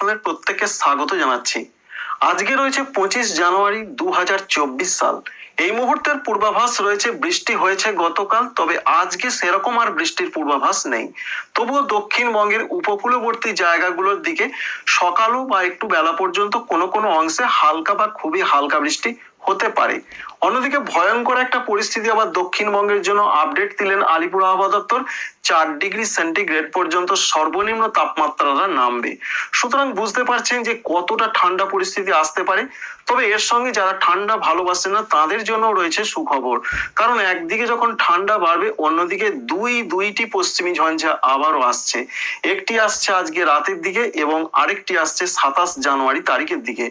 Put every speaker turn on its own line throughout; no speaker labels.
আপনাদের প্রত্যেককে স্বাগত জানাচ্ছি। আজকে রয়েছে 25 জানুয়ারি 2024 সাল। এই মুহূর্তের পূর্বাভাস রয়েছে বৃষ্টি হয়েছে গতকাল, তবে আজকে সেরকম আর বৃষ্টির পূর্বাভাস নেই। তবুও দক্ষিণবঙ্গের উপকূলবর্তী জায়গাগুলোর দিকে সকালও বা একটু বেলা পর্যন্ত কোনো কোনো অংশে হালকা বা খুবই হালকা বৃষ্টি হতে পারে। অন্যদিকে ভয়ঙ্কর একটা পরিস্থিতি আবার দক্ষিণবঙ্গের জন্য আপডেট দিলেন আলিপুর আবহাওয়া দপ্তর। 4 ডিগ্রি সেন্টিগ্রেড পর্যন্ত সর্বনিম্ন তাপমাত্রাটা নামবে। সুতরাং বুঝতে পারছেন যে কতটা ঠান্ডা পরিস্থিতি আসতে পারে। তবে এর সঙ্গে যারা ঠান্ডা ভালোবাসে না তাদের জন্য রয়েছে সুখবর, কারণ একদিকে যখন ঠান্ডা বাড়বে অন্যদিকে দুইটি পশ্চিমী ঝঞ্ঝা আবারও আসছে। একটি আসছে আজকে রাতের দিকে এবং আরেকটি আসছে 27 জানুয়ারি তারিখের দিকে।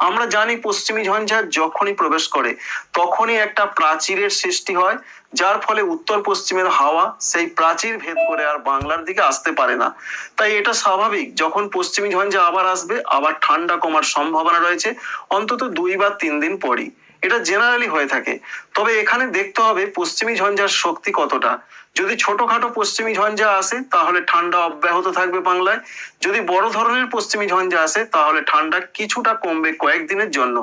আমরা জানি পশ্চিমী ঝঞ্ঝা যখনই প্রবেশ করে তখনই একটা প্রাচীরের সৃষ্টি হয়, যার ফলে উত্তর পশ্চিমের হাওয়া সেই প্রাচীর ভেদ করে আর বাংলার দিকে আসতে পারে না। তাই এটা স্বাভাবিক, যখন পশ্চিমী ঝঞ্ঝা আবার আসবে আবার ঠান্ডা কমার সম্ভাবনা রয়েছে অন্তত 2 বা 3 দিন পরই। এটা জেনারেলি হয়ে থাকে। তবে এখানে দেখতে হবে পশ্চিমী ঝঞ্ঝার শক্তি কতটা। যদি ছোটখাটো পশ্চিমী ঝঞ্ঝা আসে তাহলে ঠান্ডা অব্যাহত থাকবে বাংলায়। যদি বড় ধরনের পশ্চিমী ঝঞ্ঝা আসে তাহলে ঠান্ডা কিছুটা কমবে কয়েকদিনের জন্য।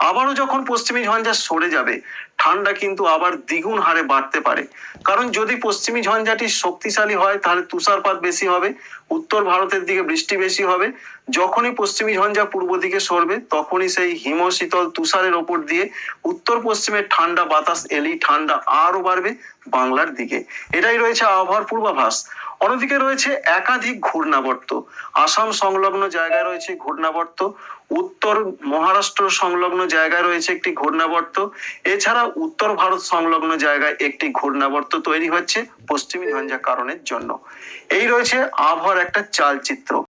আবারও যখন পশ্চিমী ঝঞ্ঝা সরে যাবে ঠান্ডা কিন্তু আবার দ্বিগুণ হারে বাড়তে পারে। কারণ যদি পশ্চিমী ঝঞ্ঝাটি শক্তিশালী হয় তাহলে তুষারপাত বেশি হবে, উত্তর ভারতের দিকে বৃষ্টি বেশি হবে। যখনই পশ্চিমী ঝঞ্ঝা পূর্ব দিকে সরবে তখনই সেই হিমশীতল তুষারের ওপর দিয়ে উত্তর পশ্চিমের ঠান্ডা বাতাস এলেই ঠান্ডা আরো বাড়বে বাংলার দিকে। এটাই রয়েছে আবহাওয়ার পূর্বাভাস। অন্যদিকে রয়েছে একাধিক ঘূর্ণাবর্ত। আসাম সংলগ্ন জায়গায় রয়েছে ঘূর্ণাবর্ত, উত্তর মহারাষ্ট্র সংলগ্ন জায়গায় রয়েছে একটি ঘূর্ণাবর্ত। এছাড়া উত্তর ভারত সংলগ্ন জায়গায় একটি ঘূর্ণাবর্ত তৈরি হচ্ছে পশ্চিমী ঝঞ্ঝা কারণের জন্য। এই রয়েছে আবহাওয়ার একটা চালচিত্র।